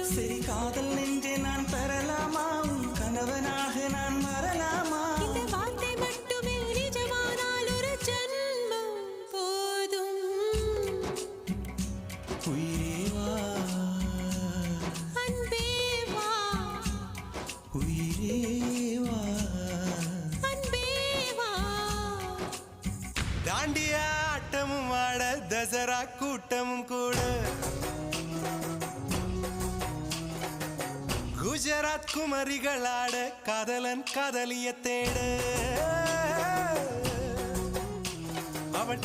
சரி காதல் நெஞ்சே நான் பெறலாமா உன் கணவனாக நான் வரலாமா இந்த வார்த்தை மட்டுமே நிஜமானால் ஒரு ஜன்மம் போதும் உயிரே வா அன்பே வா உயிரே வா அன்பே வா தாண்டியா ஆட்டமும் ஆட தசரா கூட்டமும் கூட குஜராத் குமரிகளாட காதலன் காதலிய தேட அவன்